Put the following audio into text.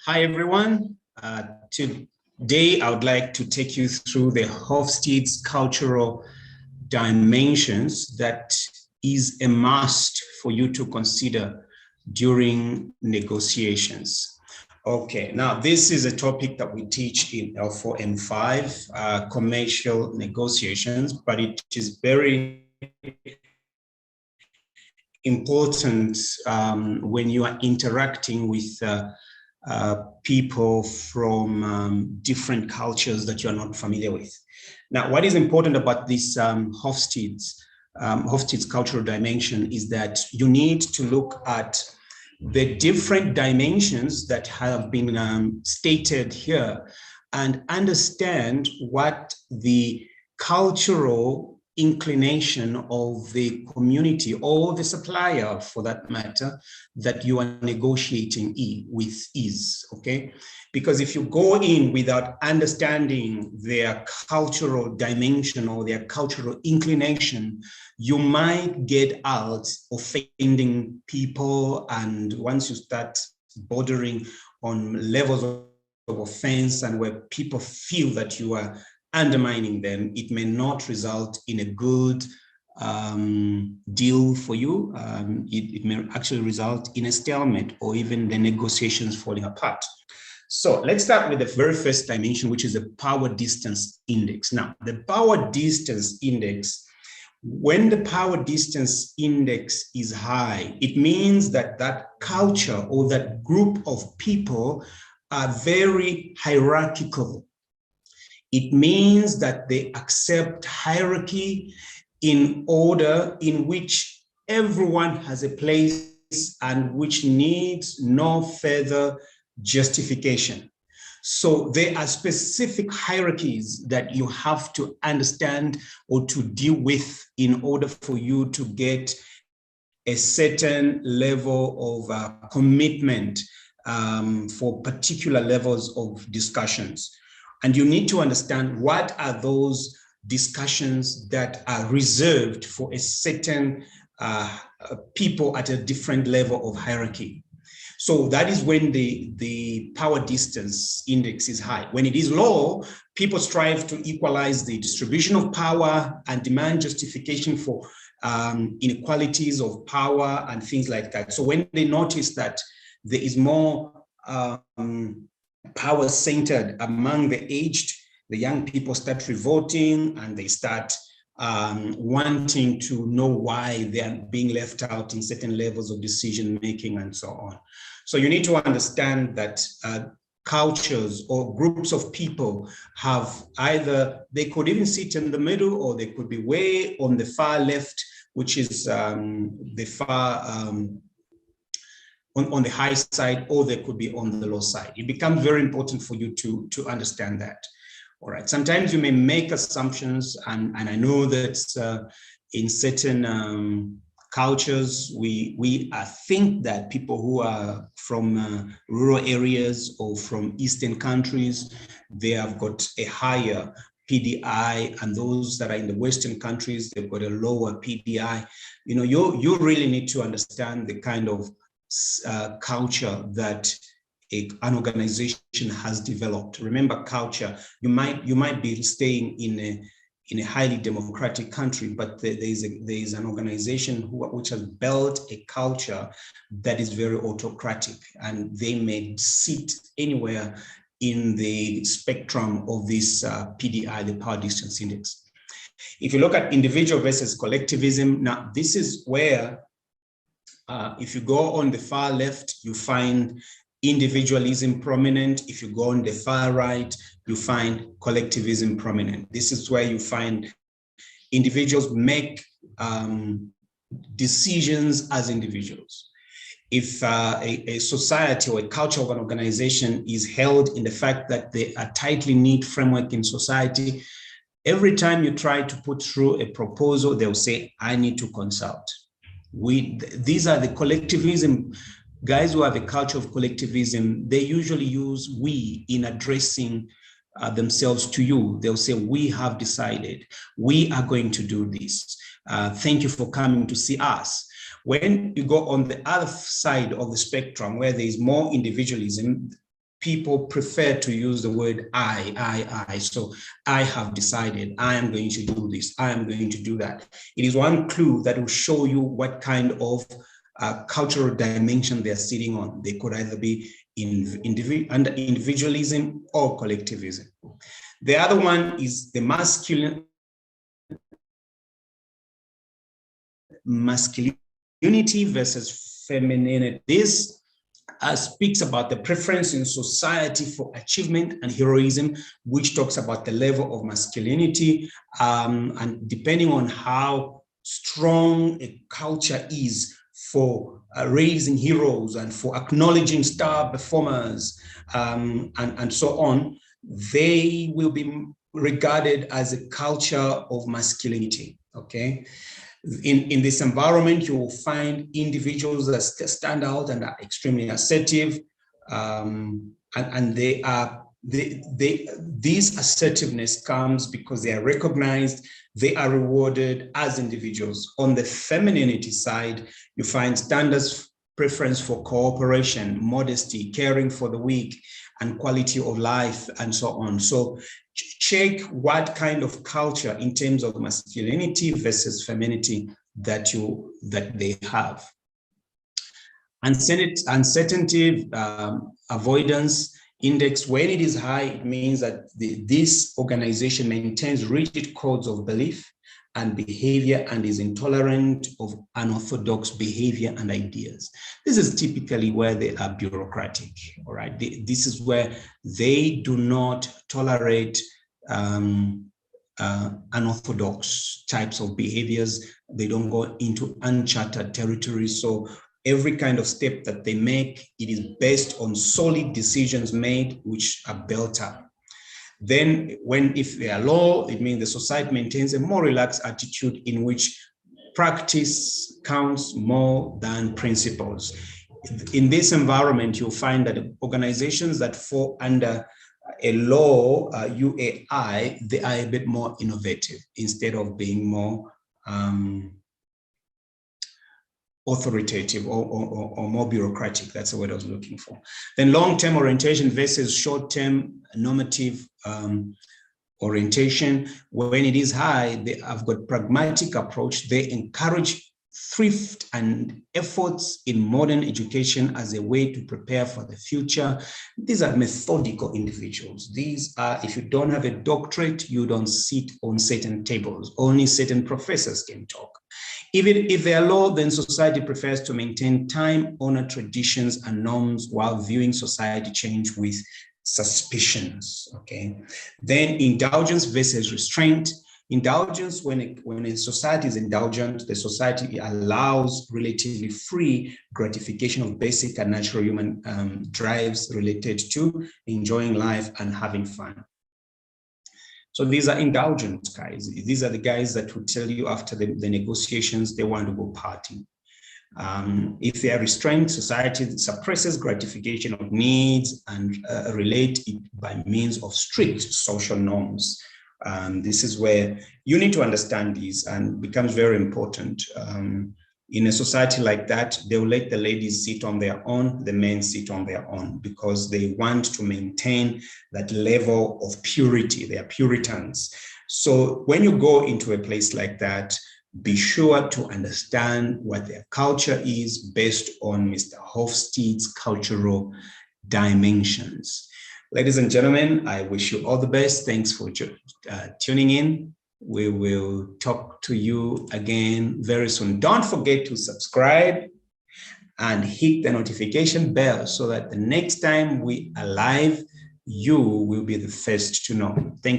Hi, everyone. Today, I would like to take you through the Hofstedes cultural dimensions that is a must for you to consider during negotiations. Okay, now this is a topic that we teach in L4 and 5, commercial negotiations, but it is very important when you are interacting with people from different cultures that you are not familiar with. Now, what is important about this Hofstedes cultural dimension is that you need to look at the different dimensions that have been stated here and understand what the cultural inclination of the community or the supplier, for that matter, that you are negotiating with is, okay? Because if you go in without understanding their cultural dimension or their cultural inclination, you might get out offending people. And once you start bordering on levels of offense and where people feel that you are undermining them, it may not result in a good deal for you. It may actually result in a stalemate or even the negotiations falling apart. So let's start with the very first dimension, which is the power distance index. Now, the power distance index, when the power distance index is high, it means that that culture or that group of people are very hierarchical. It means that they accept hierarchy in order in which everyone has a place and which needs no further justification. So there are specific hierarchies that you have to understand or to deal with in order for you to get a certain level of commitment for particular levels of discussions. And you need to understand what are those discussions that are reserved for a certain people at a different level of hierarchy. So that is when the power distance index is high. When it is low, people strive to equalize the distribution of power and demand justification for inequalities of power and things like that. So when they notice that there is more power centered among the aged, the young people start revolting and they start wanting to know why they are being left out in certain levels of decision making and so on. So you need to understand that cultures or groups of people have either, they could even sit in the middle or they could be way on the far left, which is the far on the high side, or they could be on the low side. It becomes very important for you to understand that. All right, sometimes you may make assumptions, and I know that in certain cultures, we think that people who are from rural areas or from Eastern countries, they have got a higher PDI, and those that are in the Western countries, they've got a lower PDI. You know, you really need to understand the kind of culture that an organization has developed. Remember, culture, you might be staying in a highly democratic country, but there is an organization which has built a culture that is very autocratic, and they may sit anywhere in the spectrum of this PDI, the power distance index. If you look at individual versus collectivism, now this is where if you go on the far left, you find individualism prominent. If you go on the far right, you find collectivism prominent. This is where you find individuals make decisions as individuals. If a society or a culture of an organization is held in the fact that they are tightly knit framework in society, every time you try to put through a proposal, they'll say, I need to consult. These are the collectivism guys who have a culture of collectivism. They usually use we in addressing themselves to you. They'll say, we have decided, we are going to do this. Thank you for coming to see us. When you go on the other side of the spectrum, where there is more individualism, people prefer to use the word I. So I have decided, I am going to do this, I am going to do that. It is one clue that will show you what kind of cultural dimension they're sitting on. They could either be under individualism or collectivism. The other one is the masculinity versus femininity. This speaks about the preference in society for achievement and heroism, which talks about the level of masculinity. And depending on how strong a culture is for raising heroes and for acknowledging star performers and so on, they will be regarded as a culture of masculinity, okay? In this environment, you will find individuals that stand out and are extremely assertive, and this assertiveness comes because they are recognized, they are rewarded as individuals. On the femininity side, you find standards, preference for cooperation, modesty, caring for the weak, and quality of life, and so on. So check what kind of culture in terms of masculinity versus femininity that they have. Uncertainty avoidance index, when it is high, it means that this organization maintains rigid codes of belief and behavior and is intolerant of unorthodox behavior and ideas. This is typically where they are bureaucratic, all right? This is where they do not tolerate unorthodox types of behaviors. They don't go into uncharted territory. So every kind of step that they make, it is based on solid decisions made, which are built up. Then if they are low, it means the society maintains a more relaxed attitude in which practice counts more than principles. In this environment, you'll find that organizations that fall under a low UAI, they are a bit more innovative instead of being more authoritative or more bureaucratic. That's the word I was looking for. Then long-term orientation versus short-term normative orientation. When it is high, they have got pragmatic approach. They encourage thrift and efforts in modern education as a way to prepare for the future. These are methodical individuals. These are, if you don't have a doctorate, you don't sit on certain tables. Only certain professors can talk. Even if they are low, then society prefers to maintain time-honored traditions and norms while viewing society change with suspicions, okay? Then indulgence versus restraint. Indulgence, when a society is indulgent, the society allows relatively free gratification of basic and natural human drives related to enjoying life and having fun. So these are indulgent guys. These are the guys that will tell you after the negotiations, they want to go party. If they are restrained, society suppresses gratification of needs and relate it by means of strict social norms. This is where you need to understand these, and becomes very important. In a society like that, they will let the ladies sit on their own, the men sit on their own, because they want to maintain that level of purity. They are Puritans. So when you go into a place like that, be sure to understand what their culture is based on Mr. Hofstede's cultural dimensions. Ladies and gentlemen, I wish you all the best. Thanks for tuning in. We will talk to you again very soon. Don't forget to subscribe and hit the notification bell so that the next time we are live, you will be the first to know. Thanks.